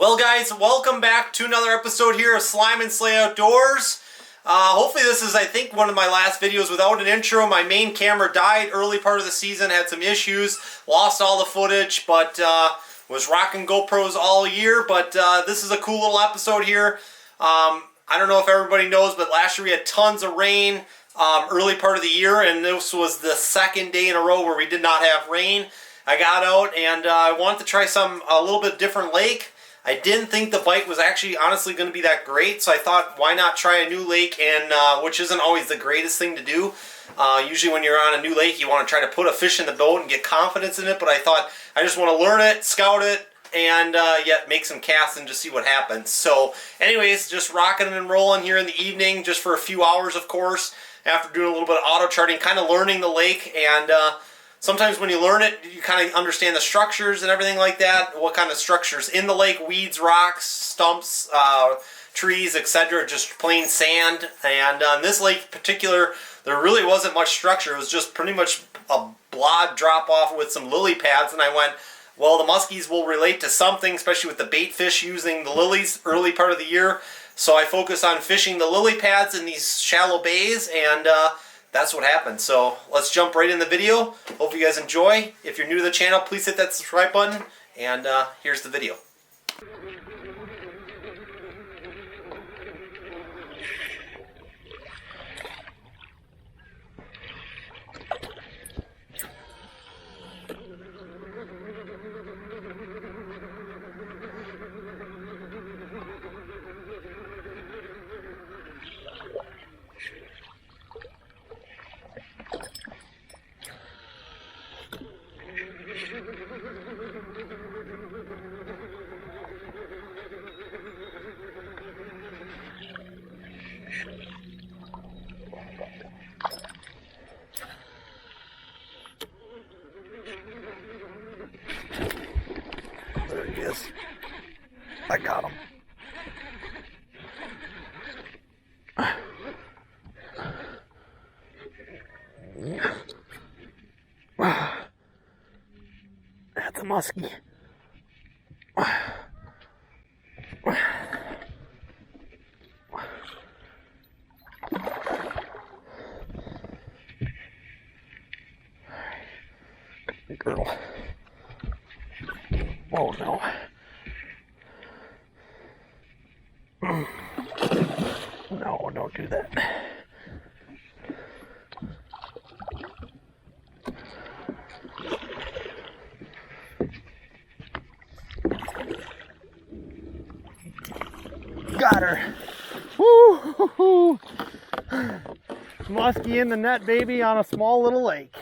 Well guys, welcome back to another episode here of Slime and Slay Outdoors. Hopefully this is, I think, one of my last videos without an intro. My main camera died early part of the season, had some issues, lost all the footage, but was rocking GoPros all year. But this is a cool little episode here. I don't know if everybody knows, but last year we had tons of rain early part of the year, and this was the second day in a row where we did not have rain. I got out and I wanted to try a little bit different lake. I didn't think the bite was actually honestly going to be that great, so I thought, why not try a new lake, and which isn't always the greatest thing to do. Usually when you're on a new lake, you want to try to put a fish in the boat and get confidence in it, but I thought, I just want to learn it, scout it, and yet make some casts and just see what happens. So anyways, just rocking and rolling here in the evening, just for a few hours, of course, after doing a little bit of auto charting, kind of learning the lake. And sometimes when you learn it, you kind of understand the structures and everything like that, what kind of structures in the lake, weeds, rocks, stumps, trees, etc., just plain sand. And on this lake in particular, there really wasn't much structure. It was just pretty much a blob drop off with some lily pads, and I went, well, the muskies will relate to something, especially with the bait fish using the lilies early part of the year. So I focus on fishing the lily pads in these shallow bays, and that's what happened. So let's jump right in the video. Hope you guys enjoy. If you're new to the channel, please hit that subscribe button, and here's the video. There he is. I got him. That's a musky. Girl. Oh no. No, don't do that. Got her. Woo! Musky in the net, baby, on a small little lake.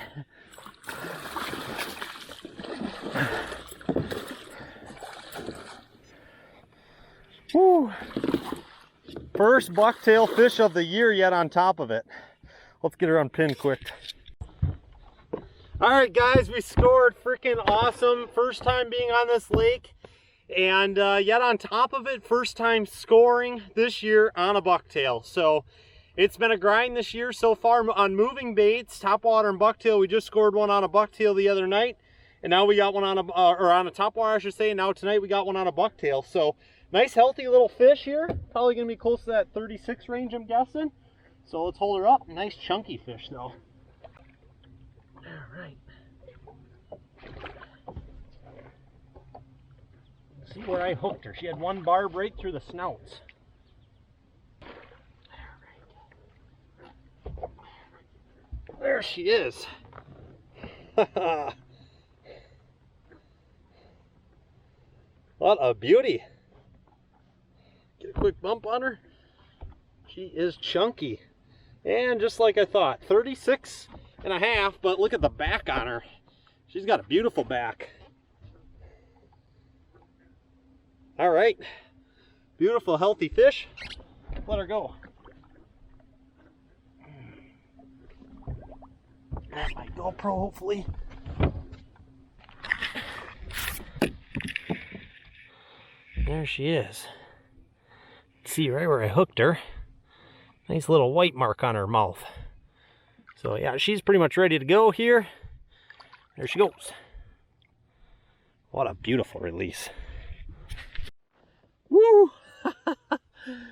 Woo. First bucktail fish of the year yet on top of it. Let's get her unpinned quick. Alright guys, we scored freaking awesome. First time being on this lake. And yet on top of it, first time scoring this year on a bucktail. So it's been a grind this year so far on moving baits, topwater and bucktail. We just scored one on a bucktail the other night. And now we got one on a, or on a topwater I should say. And now tonight we got one on a bucktail. So nice healthy little fish here. Probably going to be close to that 36 range, I'm guessing. So let's hold her up. Nice chunky fish though. Alright. See where I hooked her. She had one barb right through the snouts. There she is. What a beauty. Get a quick bump on her. She is chunky. And just like I thought, 36 and a half, but look at the back on her. She's got a beautiful back. All right, beautiful, healthy fish. Let her go. That's my GoPro, hopefully. There she is. See right where I hooked her. Nice little white mark on her mouth. So yeah, she's pretty much ready to go here. There she goes. What a beautiful release.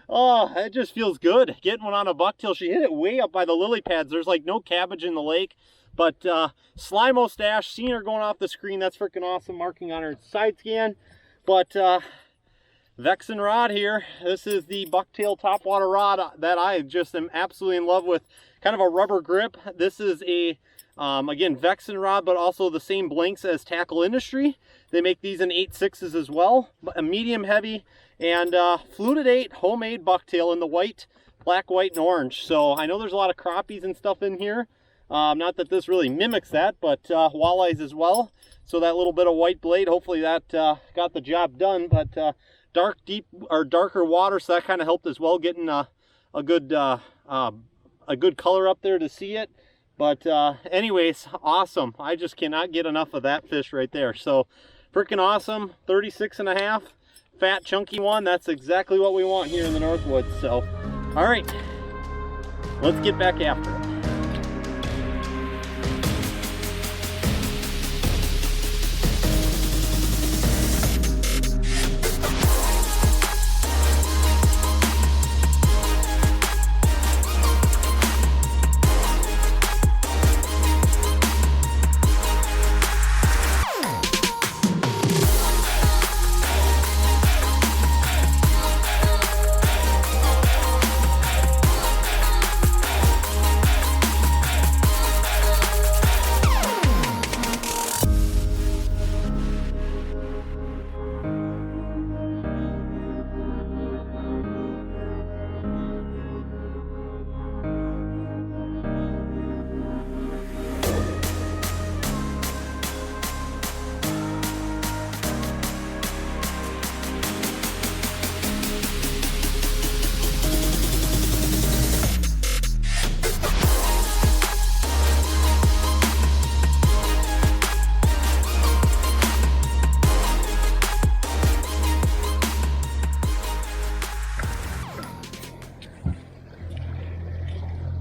Oh, it just feels good getting one on a bucktail. She hit it way up by the lily pads. There's like no cabbage in the lake. But slime O Stache, seeing her going off the screen, that's freaking awesome. Marking on her side scan. But Vexan rod here. This is the Bucktail topwater rod that I just am absolutely in love with. Kind of a rubber grip. This is a, again, Vexan rod, but also the same blanks as Tackle Industry. They make these in 8/6s as well. A medium heavy and fluted 8 homemade bucktail in the white, black, white, and orange. So I know there's a lot of crappies and stuff in here. Not that this really mimics that, but walleyes as well. So that little bit of white blade, hopefully that got the job done. But dark, deep, or darker water, so that kind of helped as well, getting a good color up there to see it. But anyways, awesome. I just cannot get enough of that fish right there. So freaking awesome. 36.5, fat, chunky one. That's exactly what we want here in the Northwoods. So, all right, let's get back after it.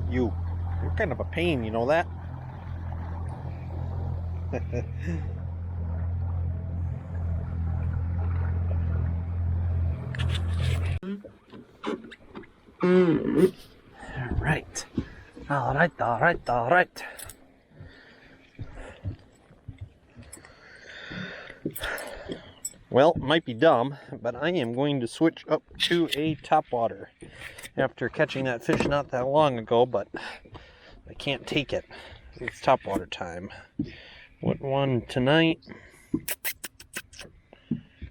You're kind of a pain, you know that? All right. Well, it might be dumb, but I am going to switch up to a topwater after catching that fish not that long ago, but I can't take it. It's topwater time. What one tonight?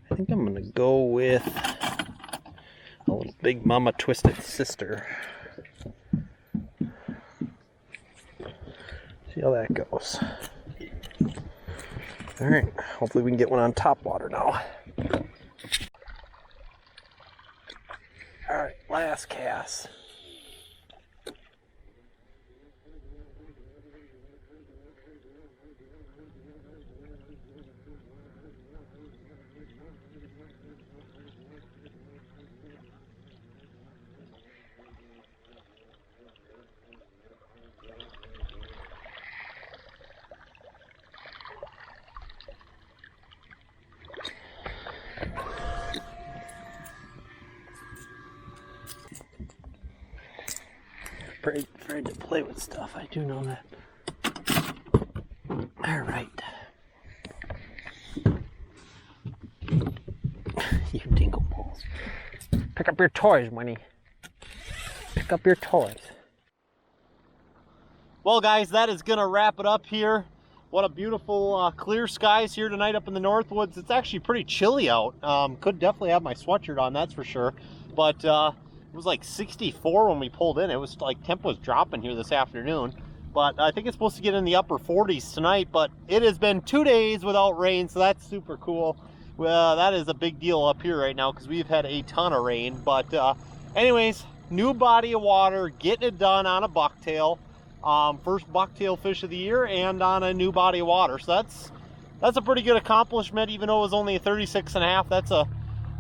I think I'm gonna go with a little Big Mama Twisted Sister. See how that goes. Alright, hopefully we can get one on topwater now. Alright, last cast. Afraid to play with stuff, I do know that. Alright. You dingle balls. Pick up your toys, Winnie. Pick up your toys. Well guys, that is gonna wrap it up here. What a beautiful clear skies here tonight up in the Northwoods. It's actually pretty chilly out. Could definitely have my sweatshirt on, that's for sure. But it was like 64 when we pulled in. It was like temp was dropping here this afternoon. But I think it's supposed to get in the upper 40s tonight. But it has been 2 days without rain, so that's super cool. Well, that is a big deal up here right now because we've had a ton of rain. But anyways, new body of water, getting it done on a bucktail. First bucktail fish of the year and on a new body of water. So that's a pretty good accomplishment, even though it was only a 36.5.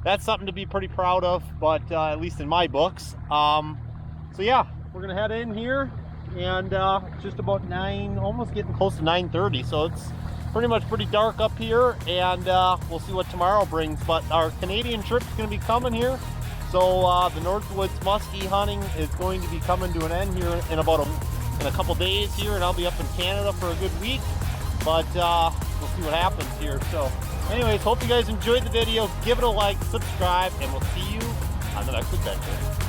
That's something to be pretty proud of, but at least in my books. So yeah, we're gonna head in here, and it's just about 9, almost getting close to 9:30. So it's pretty dark up here, and we'll see what tomorrow brings. But our Canadian trip's gonna be coming here So the Northwoods muskie hunting is going to be coming to an end here in a couple days here, and I'll be up in Canada for a good week. But we'll see what happens here. So anyways, hope you guys enjoyed the video. Give it a like, subscribe, and we'll see you on the next adventure.